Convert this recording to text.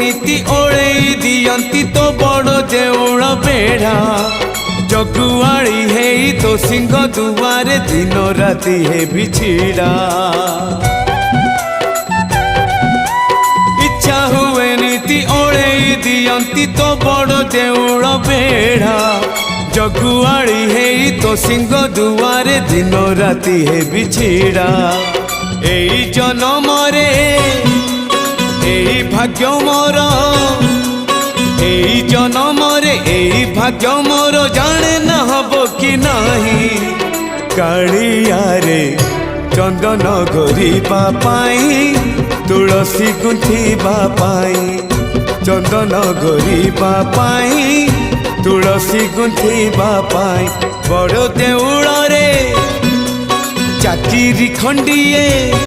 नीति ओळेई दियंती तो बड़ देउळ बेढ़ा जगुआड़ी है तो सिंह दुआरे दिन राति है बिछिड़ा इच्छा हुए नीति ओळेई दियंती तो बड़ देउळ बेढ़ा जगुआड़ी है तो सिंह दुआरे दिन राति है बिछिड़ा एई जन्म रे एई भाग्य मोर एई जन्म रे एई भाग्य मोर जाने न हबो कि नाही कालिया रे चंदन गोरीबा पाई तुलसी गुंथिबा पाई चंदन गोरीबा पाई तुलसी गुंथिबा पाई बड़ देउळ रे चाकिरी खंडिए।